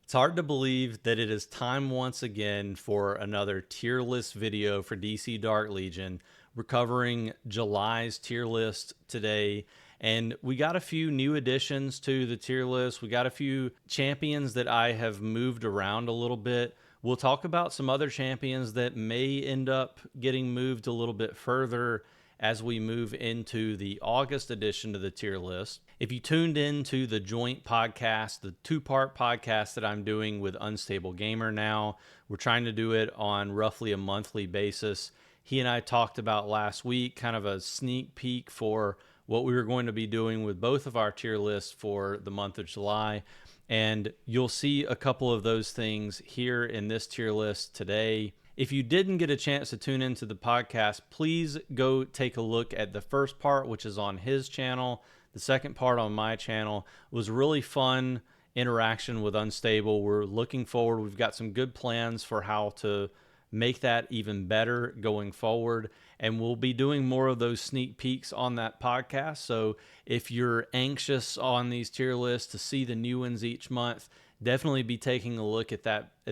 It's hard to believe that it is time once again for another tier list video for DC Dark Legion. We're covering July's tier list today, and we got a few new additions to the tier list. We got a few champions that I have moved around a little bit. We'll talk about some other champions that may end up getting moved a little bit further as we move into the August edition of the tier list. If you tuned into the joint podcast, the two-part podcast that I'm doing with Unstable Gamer now, we're trying to do it on roughly a monthly basis. He and I talked about last week, kind of a sneak peek for what we were going to be doing with both of our tier lists for the month of July. And you'll see a couple of those things here in this tier list today. If you didn't get a chance to tune into the podcast, please go take a look at the first part, which is on his channel. The second part on my channel was really fun interaction with Unstable. We're looking forward. We've got some good plans for how to make that even better going forward. And we'll be doing more of those sneak peeks on that podcast. So if you're anxious on these tier lists to see the new ones each month, definitely be taking a look at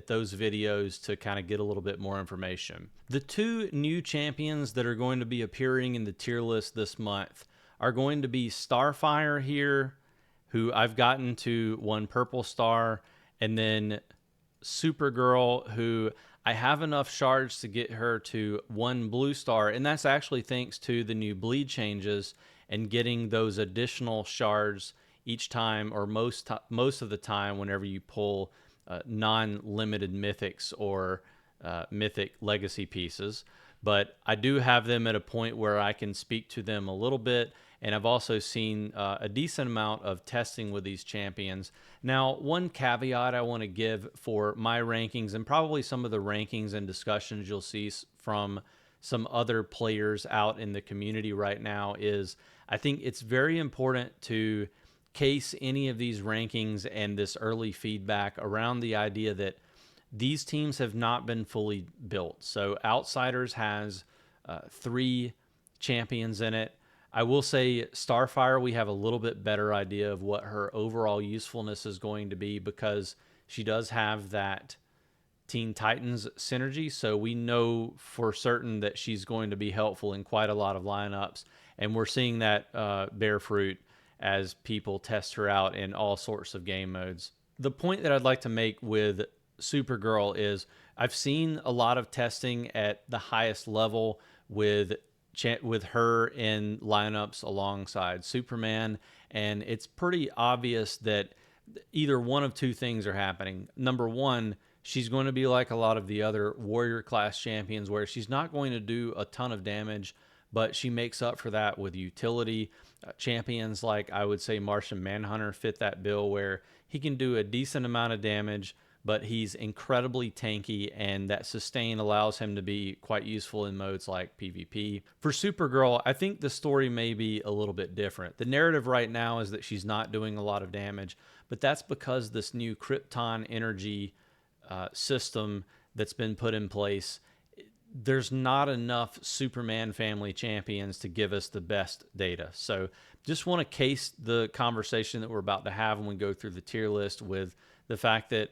those videos to kind of get a little bit more information. The two new champions that are going to be appearing in the tier list this month are going to be Starfire here, who I've gotten to 1 purple star, and then Supergirl, who I have enough shards to get her to 1 blue star, and that's actually thanks to the new bleed changes and getting those additional shards each time, or most of the time, whenever you pull non-limited mythics or mythic legacy pieces. But I do have them at a point where I can speak to them a little bit, and I've also seen a decent amount of testing with these champions. Now, one caveat I want to give for my rankings, and probably some of the rankings and discussions you'll see from some other players out in the community right now, is I think it's very important to case any of these rankings and this early feedback around the idea that these teams have not been fully built. So Outsiders has 3 champions in it. I will say Starfire, we have a little bit better idea of what her overall usefulness is going to be, because she does have that Teen Titans synergy. So we know for certain that she's going to be helpful in quite a lot of lineups. And we're seeing that bear fruit as people test her out in all sorts of game modes. The point that I'd like to make with Supergirl is I've seen a lot of testing at the highest level with her in lineups alongside Superman, and it's pretty obvious that either one of two things are happening. Number one, she's going to be like a lot of the other warrior class champions, where she's not going to do a ton of damage, but she makes up for that with utility. Champions like, I would say, Martian Manhunter fit that bill, where he can do a decent amount of damage, but he's incredibly tanky, and that sustain allows him to be quite useful in modes like PvP. For Supergirl, I think the story may be a little bit different. The narrative right now is that she's not doing a lot of damage, but that's because this new Krypton energy system that's been put in place, there's not enough Superman family champions to give us the best data. So just want to case the conversation that we're about to have when we go through the tier list with the fact that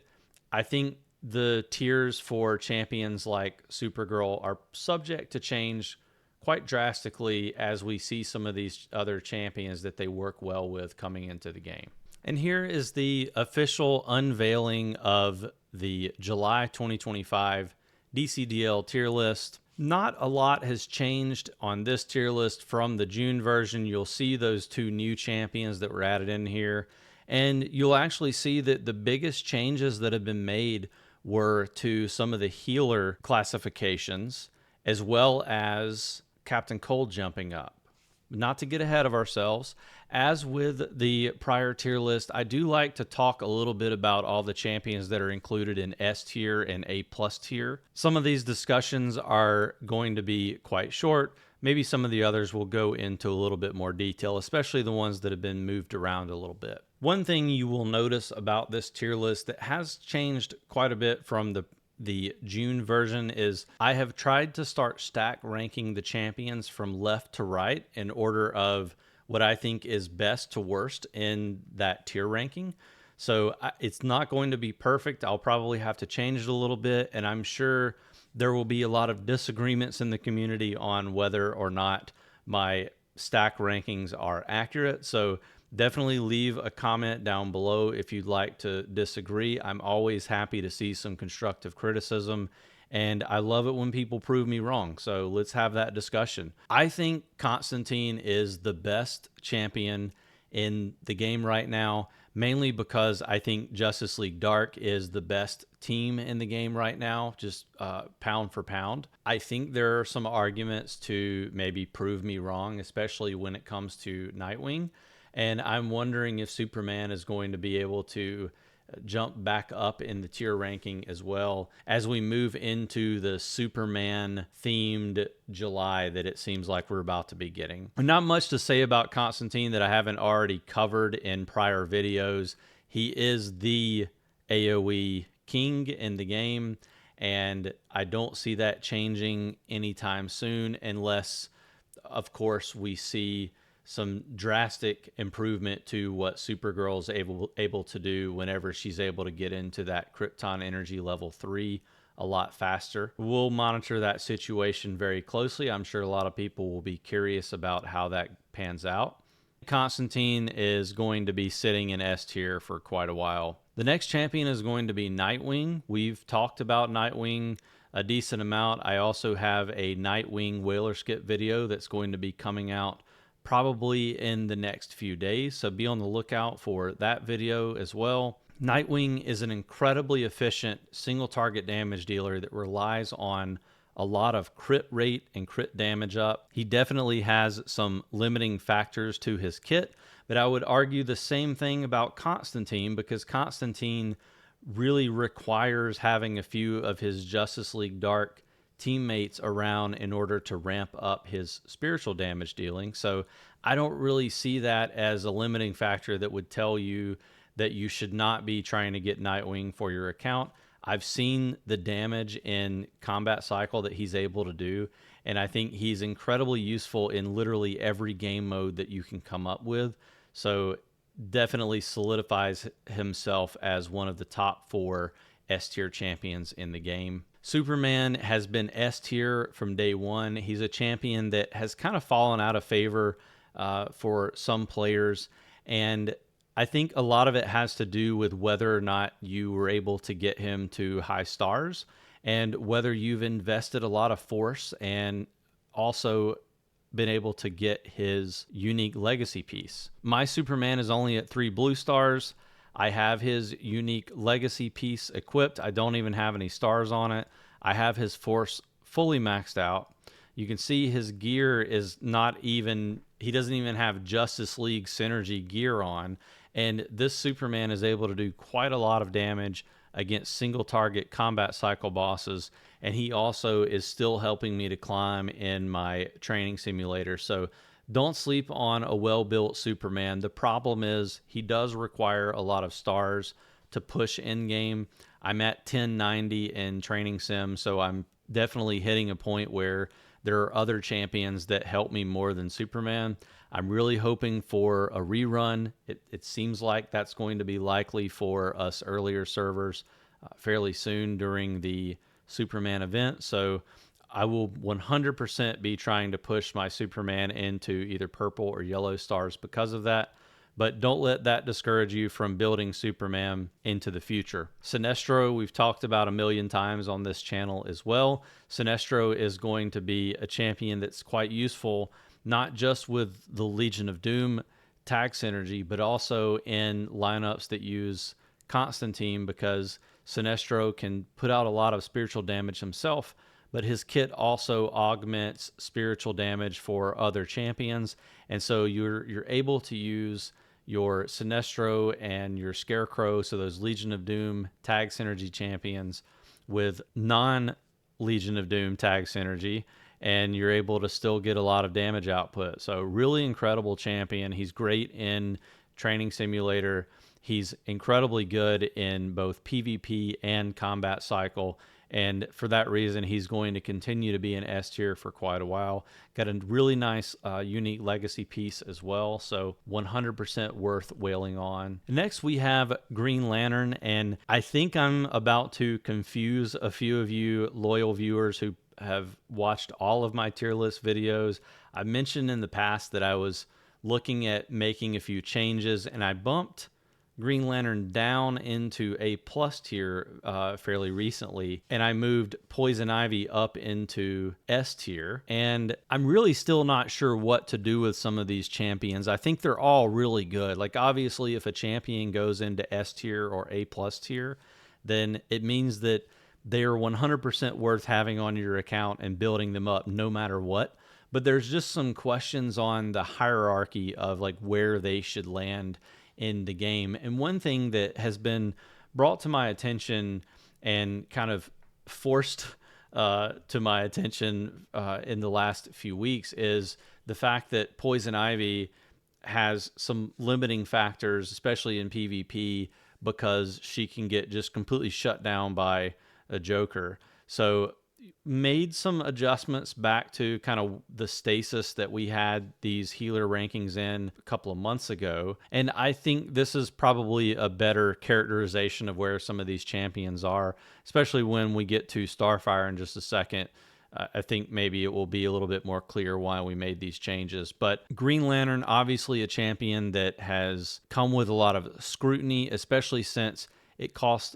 I think the tiers for champions like Supergirl are subject to change quite drastically as we see some of these other champions that they work well with coming into the game. And here is the official unveiling of the July 2025 DCDL tier list. Not a lot has changed on this tier list from the June version. You'll see those 2 new champions that were added in here. And you'll actually see that the biggest changes that have been made were to some of the healer classifications, as well as Captain Cold jumping up. Not to get ahead of ourselves, as with the prior tier list, I do like to talk a little bit about all the champions that are included in S tier and A+ tier. Some of these discussions are going to be quite short. Maybe some of the others will go into a little bit more detail, especially the ones that have been moved around a little bit. One thing you will notice about this tier list that has changed quite a bit from the June version is I have tried to start stack ranking the champions from left to right in order of what I think is best to worst in that tier ranking. So it's not going to be perfect. I'll probably have to change it a little bit, and I'm sure there will be a lot of disagreements in the community on whether or not my stack rankings are accurate. So definitely leave a comment down below if you'd like to disagree. I'm always happy to see some constructive criticism, and I love it when people prove me wrong. So let's have that discussion. I think Constantine is the best champion in the game right now, mainly because I think Justice League Dark is the best team in the game right now, just pound for pound. I think there are some arguments to maybe prove me wrong, especially when it comes to Nightwing. And I'm wondering if Superman is going to be able to jump back up in the tier ranking as well as we move into the Superman themed July that it seems like we're about to be getting. Not much to say about Constantine that I haven't already covered in prior videos. He is the AoE king in the game, and I don't see that changing anytime soon unless, of course, we see some drastic improvement to what Supergirl is able to do whenever she's able to get into that Krypton energy level 3 a lot faster. We'll monitor that situation very closely. I'm sure a lot of people will be curious about how that pans out. Constantine is going to be sitting in S tier for quite a while. The next champion is going to be Nightwing. We've talked about Nightwing a decent amount. I also have a Nightwing Whaler Skip video that's going to be coming out probably in the next few days, so be on the lookout for that video as well. Nightwing is an incredibly efficient single target damage dealer that relies on a lot of crit rate and crit damage up. He definitely has some limiting factors to his kit, but I would argue the same thing about Constantine, because Constantine really requires having a few of his Justice League Dark teammates around in order to ramp up his spiritual damage dealing. So I don't really see that as a limiting factor that would tell you that you should not be trying to get Nightwing for your account. I've seen the damage in combat cycle that he's able to do, and I think he's incredibly useful in literally every game mode that you can come up with. So definitely solidifies himself as one of the top 4 S tier champions in the game. Superman has been S tier from day one. He's a champion that has kind of fallen out of favor for some players, and I think a lot of it has to do with whether or not you were able to get him to high stars, and whether you've invested a lot of force and also been able to get his unique legacy piece. My Superman is only at 3 blue stars. I have his unique legacy piece equipped. I don't even have any stars on it. I have his force fully maxed out. You can see his gear is not even, he doesn't even have Justice League Synergy gear on. And this Superman is able to do quite a lot of damage against single target combat cycle bosses. And he also is still helping me to climb in my training simulator. So don't sleep on a well-built Superman. The problem is he does require a lot of stars to push in-game. I'm at 1090 in training sim, so I'm definitely hitting a point where there are other champions that help me more than Superman. I'm really hoping for a rerun. It seems like that's going to be likely for us earlier servers fairly soon during the Superman event. So I will 100% be trying to push my Superman into either purple or yellow stars because of that. But don't let that discourage you from building Superman into the future. Sinestro, we've talked about a million times on this channel as well. Sinestro is going to be a champion that's quite useful, not just with the Legion of Doom tag synergy, but also in lineups that use Constantine, because Sinestro can put out a lot of spiritual damage himself, but his kit also augments spiritual damage for other champions. And so you're able to use your Sinestro and your Scarecrow, so those Legion of Doom tag synergy champions, with non-Legion of Doom tag synergy, and you're able to still get a lot of damage output. So really incredible champion. He's great in Training Simulator. He's incredibly good in both PvP and Combat Cycle. And for that reason, he's going to continue to be in S tier for quite a while. Got a really nice, unique legacy piece as well. So 100% worth wailing on. Next, we have Green Lantern. And I think I'm about to confuse a few of you loyal viewers who have watched all of my tier list videos. I mentioned in the past that I was looking at making a few changes, and I bumped Green Lantern down into A plus tier fairly recently, and I moved Poison Ivy up into S tier. And I'm really still not sure what to do with some of these champions. I think they're all really good. Like, obviously, if a champion goes into S tier or A plus tier, then it means that they are 100% worth having on your account and building them up no matter what. But there's just some questions on the hierarchy of like where they should land in the game. And one thing that has been brought to my attention and kind of forced to my attention in the last few weeks is the fact that Poison Ivy has some limiting factors, especially in PvP, because she can get just completely shut down by a Joker. So made some adjustments back to kind of the stasis that we had these healer rankings in a couple of months ago. And I think this is probably a better characterization of where some of these champions are, especially when we get to Starfire in just a second. I think maybe it will be a little bit more clear why we made these changes. But Green Lantern, obviously a champion that has come with a lot of scrutiny, especially since it costs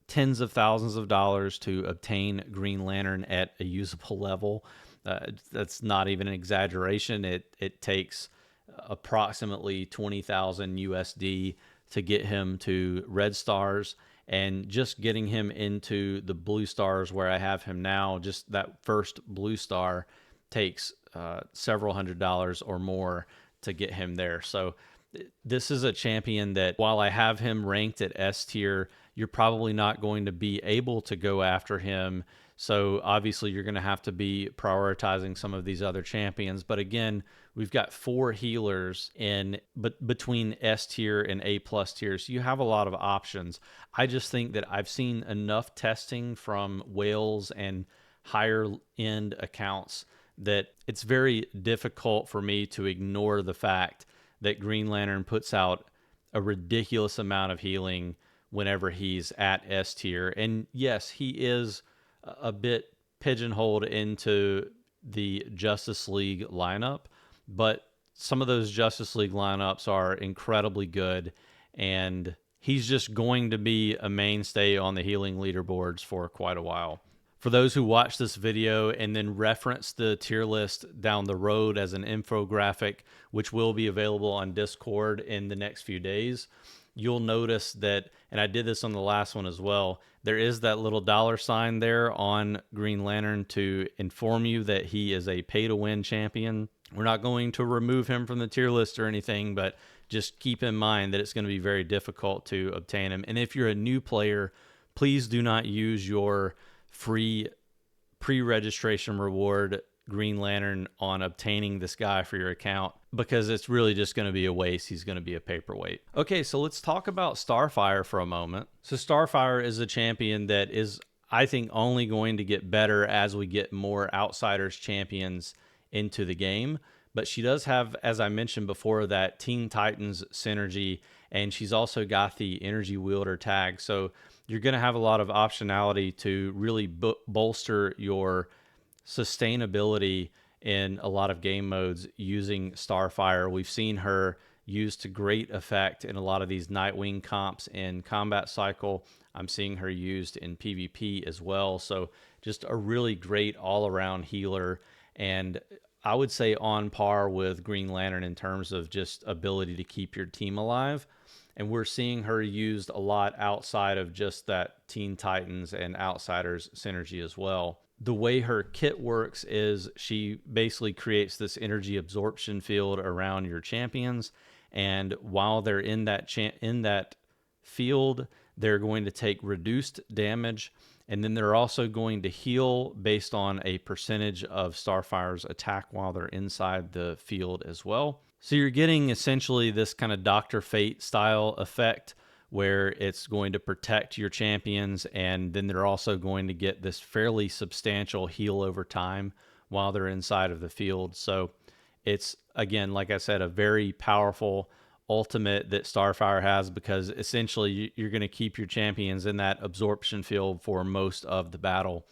tens of thousands of dollars to obtain Green Lantern at a usable level. That's not even an exaggeration. It takes approximately 20,000 USD to get him to red stars, and just getting him into the blue stars where I have him now, just that first blue star takes several $100s or more to get him there. So this is a champion that, while I have him ranked at S tier, you're probably not going to be able to go after him. So obviously you're going to have to be prioritizing some of these other champions. But again, we've got 4 healers between S tier and A plus tier. So you have a lot of options. I just think that I've seen enough testing from whales and higher end accounts that it's very difficult for me to ignore the fact that Green Lantern puts out a ridiculous amount of healing whenever he's at S tier. And yes, he is a bit pigeonholed into the Justice League lineup, but some of those Justice League lineups are incredibly good, and he's just going to be a mainstay on the healing leaderboards for quite a while. For those who watch this video and then reference the tier list down the road as an infographic, which will be available on Discord in the next few days, you'll notice that, and I did this on the last one as well, there is that little $sign there on Green Lantern to inform you that he is a pay-to-win champion. We're not going to remove him from the tier list or anything, but just keep in mind that it's going to be very difficult to obtain him. And if you're a new player, please do not use your free pre-registration reward Green Lantern on obtaining this guy for your account, because it's really just going to be a waste. He's going to be a paperweight. Okay, so let's talk about Starfire for a moment. So Starfire is a champion that is, I think, only going to get better as we get more Outsiders champions into the game. But she does have, as I mentioned before, that Teen Titans synergy, and she's also got the Energy Wielder tag. So you're going to have a lot of optionality to really bolster your sustainability in a lot of game modes using Starfire. We've seen her used to great effect in a lot of these Nightwing comps in Combat Cycle. I'm seeing her used in PvP as well. So just a really great all-around healer, and I would say on par with Green Lantern in terms of just ability to keep your team alive. And we're seeing her used a lot outside of just that Teen Titans and Outsiders synergy as well. The way her kit works is she basically creates this energy absorption field around your champions, and while they're in that field, they're going to take reduced damage, and then they're also going to heal based on a percentage of Starfire's attack while they're inside the field as well. So you're getting essentially this kind of Dr. Fate style effect where it's going to protect your champions, and then they're also going to get this fairly substantial heal over time while they're inside of the field. So it's, again, like I said, a very powerful ultimate that Starfire has, because essentially you're going to keep your champions in that absorption field for most of the battle,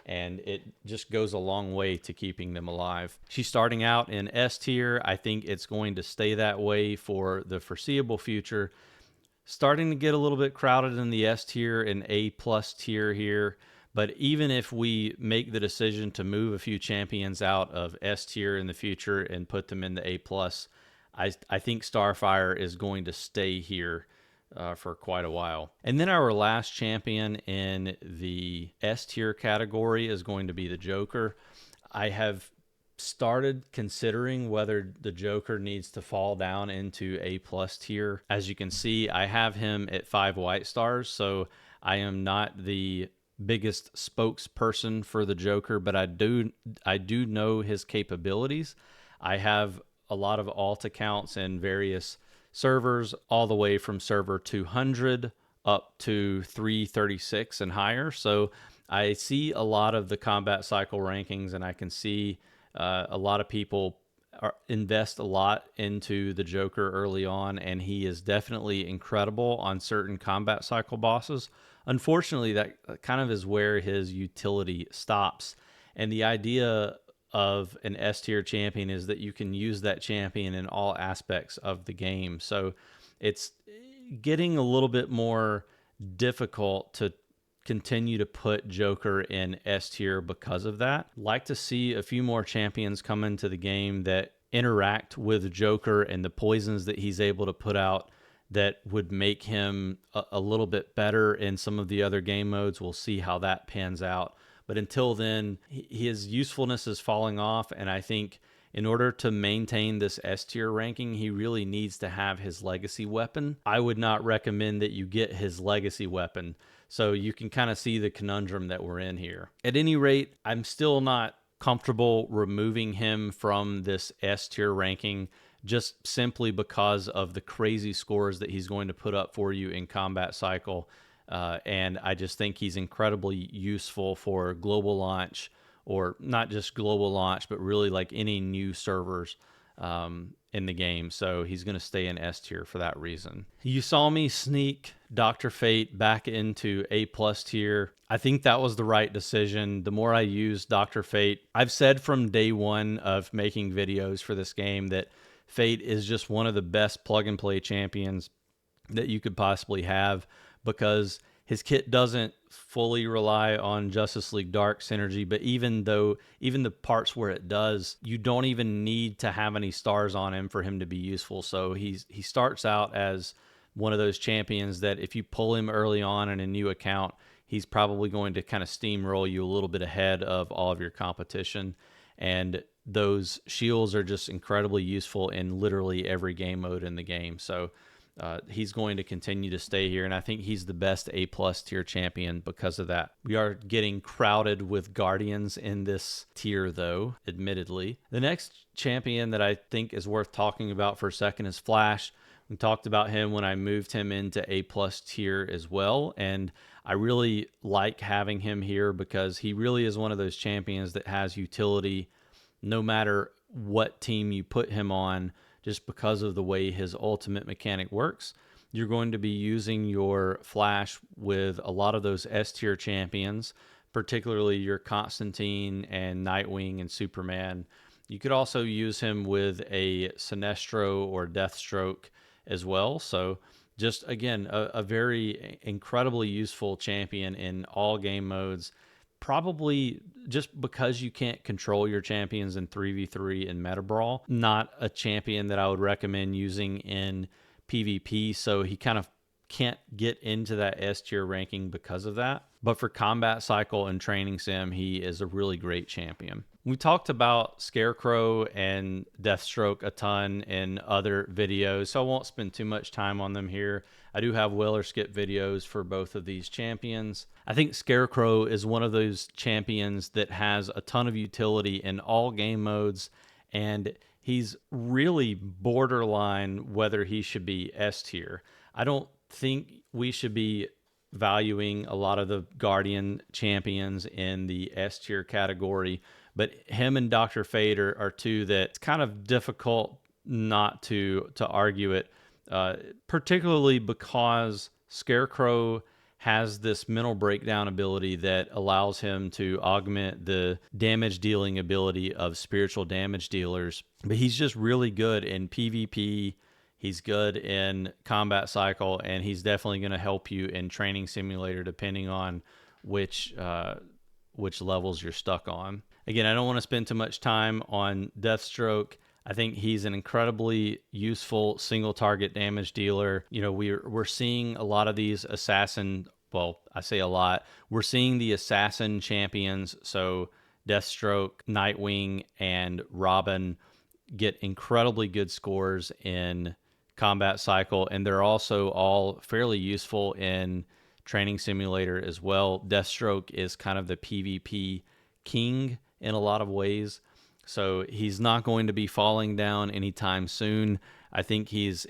and it just goes a long way to keeping them alive. She's starting out in S tier. I think it's going to stay that way for the foreseeable future. Starting to get a little bit crowded in the S tier and A plus tier here. But even if we make the decision to move a few champions out of S tier in the future and put them in the A plus, I think Starfire is going to stay here for quite a while. And then our last champion in the S tier category is going to be the Joker. I have started considering whether the Joker needs to fall down into A plus tier. As you can see, I have him at 5 white stars, so I am not the biggest spokesperson for the Joker, but I do know his capabilities. I have a lot of alt accounts in various servers, all the way from server 200 up to 336 and higher. So I see a lot of the combat cycle rankings, and I can see a lot of people invest a lot into the Joker early on, and he is definitely incredible on certain combat cycle bosses. Unfortunately, that kind of is where his utility stops. And the idea of an S tier champion is that you can use that champion in all aspects of the game. So it's getting a little bit more difficult to continue to put Joker in S tier because of that. Like to see a few more champions come into the game that interact with Joker and the poisons that he's able to put out that would make him a little bit better in some of the other game modes. We'll see how that pans out. But until then, his usefulness is falling off, and I think in order to maintain this S tier ranking, he really needs to have his legacy weapon. I would not recommend that you get his legacy weapon. So you can kind of see the conundrum that we're in here. At any rate, I'm still not comfortable removing him from this S tier ranking, just simply because of the crazy scores that he's going to put up for you in combat cycle. And I just think he's incredibly useful for global launch, or not just global launch, but really like any new servers in the game. So he's going to stay in S tier for that reason. You saw me sneak Dr. Fate back into A plus tier. I think that was the right decision. The more I use Dr. Fate, I've said from day one of making videos for this game that Fate is just one of the best plug and play champions that you could possibly have, because his kit doesn't fully rely on Justice League Dark synergy, but even the parts where it does, you don't even need to have any stars on him for him to be useful. So he starts out as one of those champions that if you pull him early on in a new account, he's probably going to kind of steamroll you a little bit ahead of all of your competition. And those shields are just incredibly useful in literally every game mode in the game. So he's going to continue to stay here, and I think he's the best A plus tier champion because of that. We are getting crowded with Guardians in this tier, though, admittedly. The next champion that I think is worth talking about for a second is Flash. We talked about him when I moved him into A plus tier as well, and I really like having him here because he really is one of those champions that has utility no matter what team you put him on. Just because of the way his ultimate mechanic works, you're going to be using your Flash with a lot of those S tier champions, particularly your Constantine and Nightwing and Superman. You could also use him with a Sinestro or Deathstroke as well. So just, again, a very incredibly useful champion in all game modes. Probably just because you can't control your champions in 3v3 and Meta Brawl, not a champion that I would recommend using in PvP. So he kind of can't get into that S tier ranking because of that. But for combat cycle and training sim, he is a really great champion. We talked about Scarecrow and Deathstroke a ton in other videos, so I won't spend too much time on them here. I do have will or skip videos for both of these champions. I think Scarecrow is one of those champions that has a ton of utility in all game modes, and he's really borderline whether he should be S tier. I don't think we should be valuing a lot of the Guardian champions in the S tier category, but him and Dr. Fate are two that it's kind of difficult not to argue it, particularly because Scarecrow has this mental breakdown ability that allows him to augment the damage dealing ability of spiritual damage dealers. But he's just really good in PvP. He's good in combat cycle, and he's definitely going to help you in training simulator depending on which levels you're stuck on. Again, I don't want to spend too much time on Deathstroke. I think he's an incredibly useful single target damage dealer. You know, we're seeing a lot of these assassin, well, I say a lot. We're seeing the assassin champions, so Deathstroke, Nightwing, and Robin get incredibly good scores in combat cycle, and they're also all fairly useful in training simulator as well. Deathstroke is kind of the PvP king in a lot of ways, so he's not going to be falling down anytime soon. I think he's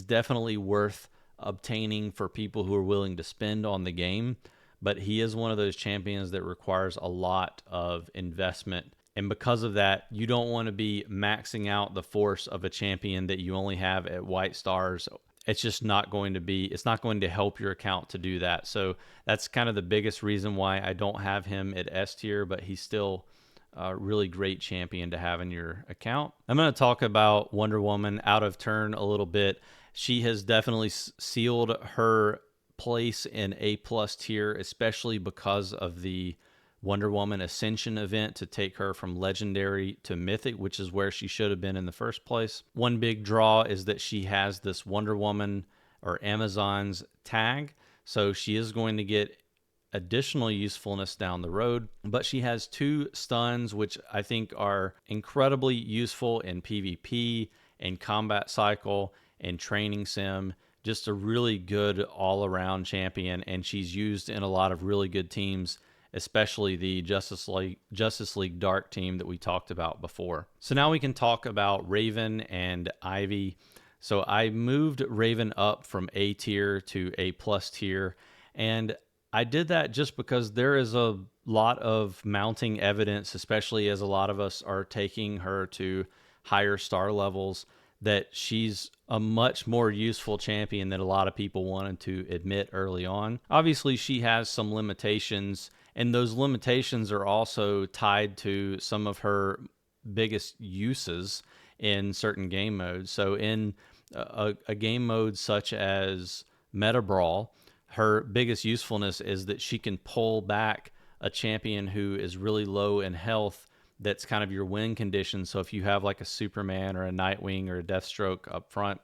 definitely worth obtaining for people who are willing to spend on the game, but he is one of those champions that requires a lot of investment. And because of that, you don't want to be maxing out the force of a champion that you only have at white stars. It's just not going to be, it's not going to help your account to do that. So that's kind of the biggest reason why I don't have him at S tier, but he's still a really great champion to have in your account. I'm going to talk about Wonder Woman out of turn a little bit. She has definitely sealed her place in A+ tier, especially because of the Wonder Woman Ascension event to take her from Legendary to Mythic, which is where she should have been in the first place. One big draw is that she has this Wonder Woman or Amazon's tag, so she is going to get additional usefulness down the road, but she has 2 stuns, which I think are incredibly useful in PvP, in combat cycle, and training sim. Just a really good all-around champion, and she's used in a lot of really good teams, especially the Justice League Dark team that we talked about before. So now we can talk about Raven and Ivy. So I moved Raven up from A tier to A+ tier, and I did that just because there is a lot of mounting evidence, especially as a lot of us are taking her to higher star levels, that she's a much more useful champion than a lot of people wanted to admit early on. Obviously, she has some limitations, and those limitations are also tied to some of her biggest uses in certain game modes. So in a game mode such as Meta Brawl, her biggest usefulness is that she can pull back a champion who is really low in health. That's kind of your win condition. So if you have like a Superman or a Nightwing or a Deathstroke up front,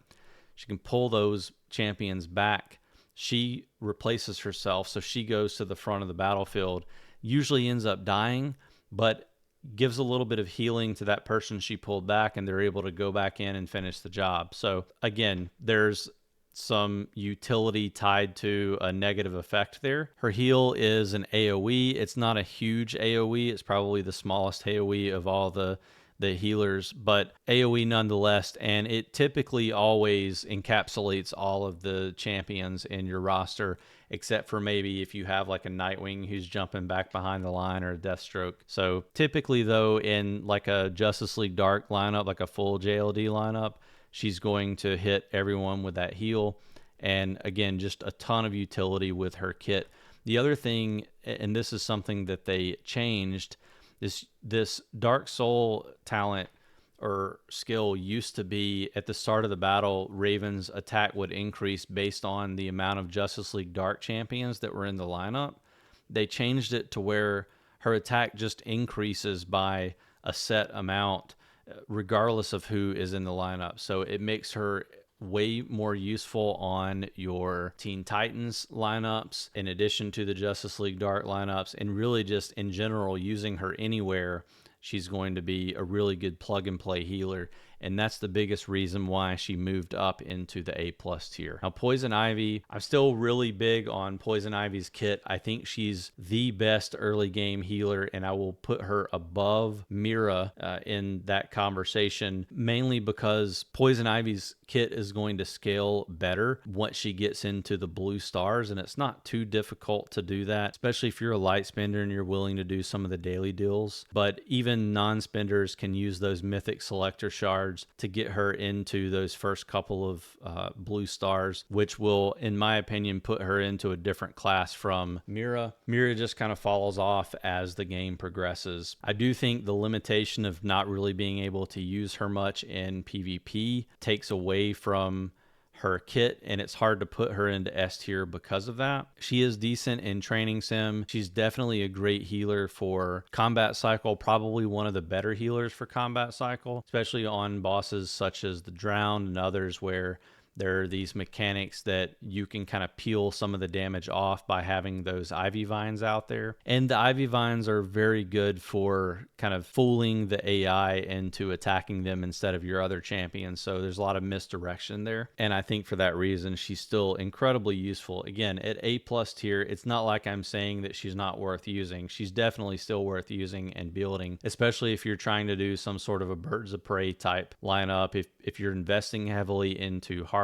she can pull those champions back. She replaces herself, so she goes to the front of the battlefield, usually ends up dying, but gives a little bit of healing to that person she pulled back, and they're able to go back in and finish the job. So again, there's some utility tied to a negative effect there. Her heal is an AoE. It's not a huge AoE. It's probably the smallest AoE of all the healers, but AoE nonetheless, and it typically always encapsulates all of the champions in your roster, except for maybe if you have like a Nightwing who's jumping back behind the line, or a Deathstroke. So typically though, in like a Justice League Dark lineup, like a full JLD lineup, she's going to hit everyone with that heal. And again, just a ton of utility with her kit. The other thing, and this is something that they changed, this Dark Soul talent or skill used to be at the start of the battle, Raven's attack would increase based on the amount of Justice League Dark champions that were in the lineup. They changed it to where her attack just increases by a set amount regardless of who is in the lineup. So it makes her way more useful on your Teen Titans lineups, in addition to the Justice League Dark lineups, and really just in general, using her anywhere, she's going to be a really good plug and play healer. And that's the biggest reason why she moved up into the A+ tier. Now, Poison Ivy, I'm still really big on Poison Ivy's kit. I think she's the best early game healer, and I will put her above Mira in that conversation, mainly because Poison Ivy's kit is going to scale better once she gets into the blue stars, and it's not too difficult to do that, especially if you're a light spender and you're willing to do some of the daily deals. But even non-spenders can use those mythic selector shards to get her into those first couple of blue stars, which will, in my opinion, put her into a different class from Mira. Mira just kind of falls off as the game progresses. I do think the limitation of not really being able to use her much in PvP takes away from her kit, and it's hard to put her into S tier because of that. She is decent in training sim. She's definitely a great healer for combat cycle, probably one of the better healers for combat cycle, especially on bosses such as the Drowned and others where there are these mechanics that you can kind of peel some of the damage off by having those Ivy Vines out there. And the Ivy Vines are very good for kind of fooling the AI into attacking them instead of your other champions. So there's a lot of misdirection there. And I think for that reason, she's still incredibly useful. Again, at A+ tier, it's not like I'm saying that she's not worth using. She's definitely still worth using and building, especially if you're trying to do some sort of a birds of prey type lineup. If you're investing heavily into Harley,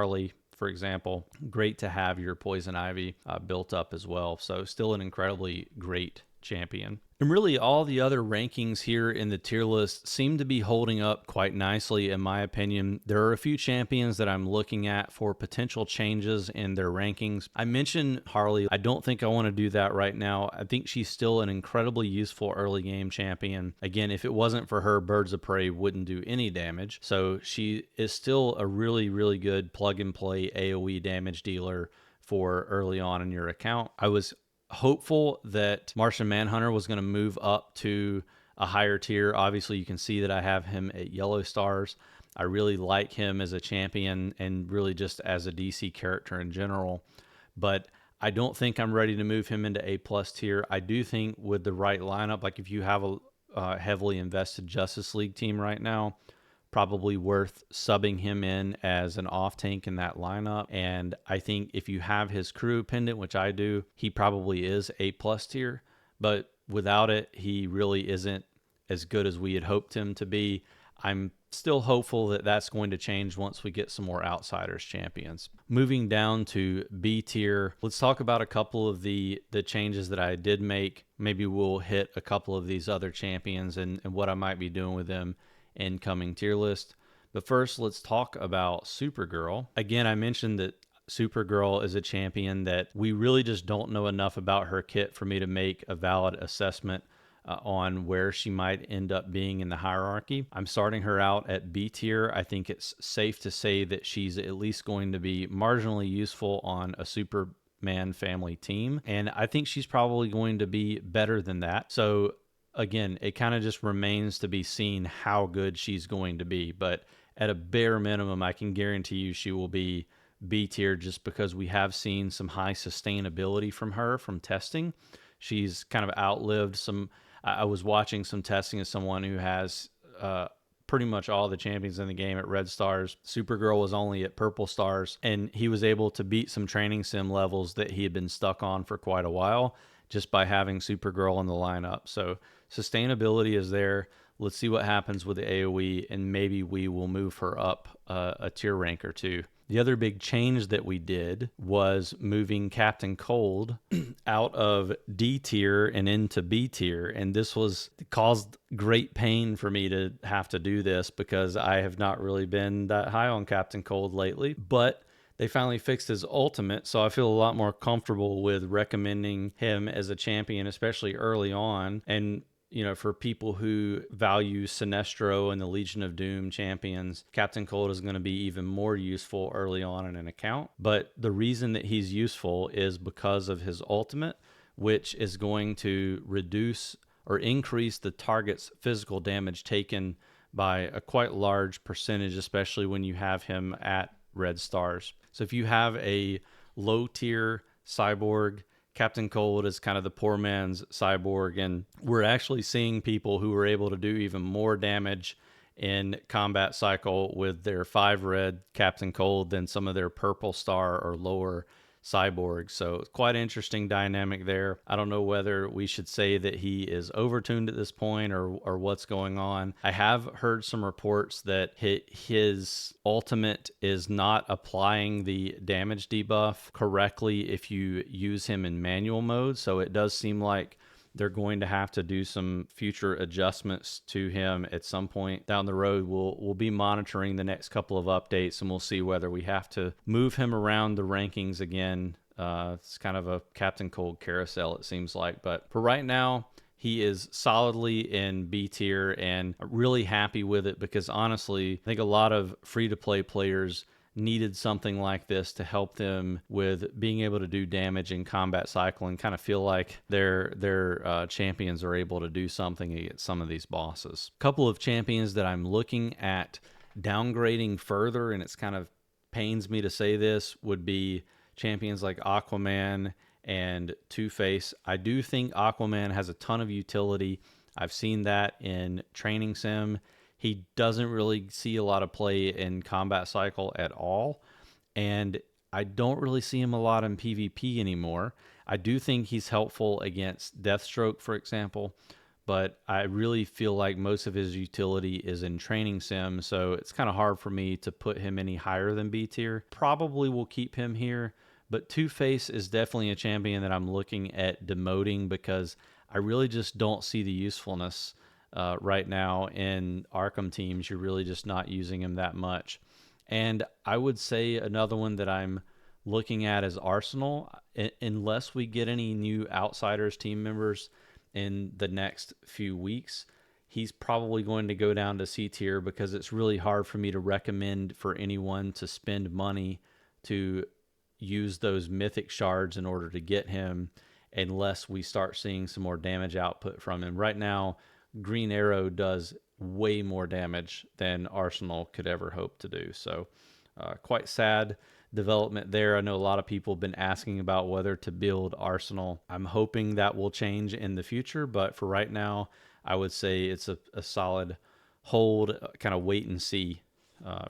for example, great to have your Poison Ivy built up as well. So still an incredibly great champion. And really all the other rankings here in the tier list seem to be holding up quite nicely in my opinion. There are a few champions that I'm looking at for potential changes in their rankings. I mentioned Harley. I don't think I want to do that right now. I think she's still an incredibly useful early game champion. Again, if it wasn't for her, Birds of Prey wouldn't do any damage. So she is still a really, really good plug and play AoE damage dealer for early on in your account. I was hopeful that Martian Manhunter was going to move up to a higher tier. Obviously, you can see that I have him at yellow stars. I really like him as a champion and really just as a DC character in general. But I don't think I'm ready to move him into A+ tier. I do think with the right lineup, like if you have a heavily invested Justice League team right now, probably worth subbing him in as an off tank in that lineup. And I think if you have his crew pendant, which I do, he probably is A+ tier, but without it, he really isn't as good as we had hoped him to be. I'm still hopeful that that's going to change once we get some more Outsiders champions. Moving down to B tier, let's talk about a couple of the changes that I did make. Maybe we'll hit a couple of these other champions and what I might be doing with them incoming tier list. But first, let's talk about Supergirl. Again, I mentioned that Supergirl is a champion that we really just don't know enough about her kit for me to make a valid assessment on where she might end up being in the hierarchy. I'm starting her out at B tier. I think it's safe to say that she's at least going to be marginally useful on a Superman family team. And I think she's probably going to be better than that. So again, it kind of just remains to be seen how good she's going to be. But at a bare minimum, I can guarantee you she will be B tier just because we have seen some high sustainability from her from testing. She's kind of outlived some. I was watching some testing of someone who has pretty much all the champions in the game at red stars. Supergirl was only at purple stars, and he was able to beat some training sim levels that he had been stuck on for quite a while just by having Supergirl in the lineup. So sustainability is there. Let's see what happens with the AoE, and maybe we will move her up a tier rank or two. The other big change that we did was moving Captain Cold out of D tier and into B tier. And this caused great pain for me to have to do this because I have not really been that high on Captain Cold lately. But they finally fixed his ultimate, so I feel a lot more comfortable with recommending him as a champion, especially early on. And you know, for people who value Sinestro and the Legion of Doom champions, Captain Cold is going to be even more useful early on in an account. But the reason that he's useful is because of his ultimate, which is going to reduce or increase the target's physical damage taken by a quite large percentage, especially when you have him at red stars. So if you have a low tier cyborg, Captain Cold is kind of the poor man's cyborg, and we're actually seeing people who are able to do even more damage in combat cycle with their 5 red Captain Cold than some of their purple star or lower Cyborg. So quite interesting dynamic there. I don't know whether we should say that he is overtuned at this point or what's going on. I have heard some reports that his ultimate is not applying the damage debuff correctly if you use him in manual mode. So it does seem like they're going to have to do some future adjustments to him at some point down the road. We'll be monitoring the next couple of updates, and we'll see whether we have to move him around the rankings again. It's kind of a Captain Cold carousel, it seems like. But for right now, he is solidly in B tier, and really happy with it because honestly, I think a lot of free-to-play players needed something like this to help them with being able to do damage in combat cycle and kind of feel like their champions are able to do something against some of these bosses. A couple of champions that I'm looking at downgrading further, and it's kind of pains me to say this, would be champions like Aquaman and Two-Face. I do think Aquaman has a ton of utility. I've seen that in Training Sim. He doesn't really see a lot of play in combat cycle at all, and I don't really see him a lot in PvP anymore. I do think he's helpful against Deathstroke, for example, but I really feel like most of his utility is in Training Sim, so it's kind of hard for me to put him any higher than B tier. Probably will keep him here, but Two-Face is definitely a champion that I'm looking at demoting because I really just don't see the usefulness right now in Arkham teams. You're really just not using him that much. And I would say another one that I'm looking at is Arsenal. Unless we get any new Outsiders team members in the next few weeks, he's probably going to go down to C tier because it's really hard for me to recommend for anyone to spend money to use those mythic shards in order to get him unless we start seeing some more damage output from him. Right now, Green Arrow does way more damage than Arsenal could ever hope to do. So quite sad development there. I know a lot of people have been asking about whether to build Arsenal. I'm hoping that will change in the future, but for right now, I would say it's a solid hold, kind of wait and see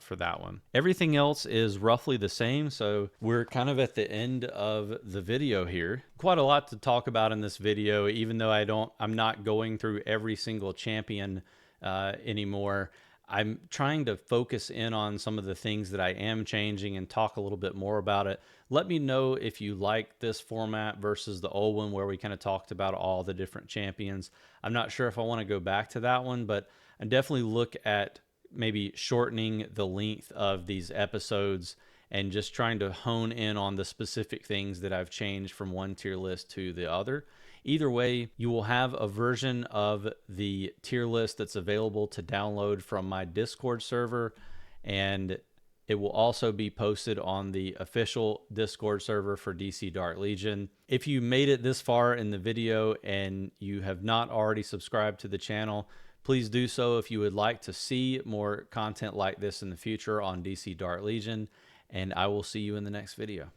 for that one. Everything else is roughly the same, so we're kind of at the end of the video here. Quite a lot to talk about in this video, even though I'm not going through every single champion anymore. I'm trying to focus in on some of the things that I am changing and talk a little bit more about it. Let me know if you like this format versus the old one where we kind of talked about all the different champions. I'm not sure if I want to go back to that one, but I definitely look at maybe shortening the length of these episodes and just trying to hone in on the specific things that I've changed from one tier list to the other. Either way, you will have a version of the tier list that's available to download from my Discord server, and it will also be posted on the official Discord server for DC Dark Legion. If you made it this far in the video and you have not already subscribed to the channel, please do so if you would like to see more content like this in the future on DC Dark Legion, and I will see you in the next video.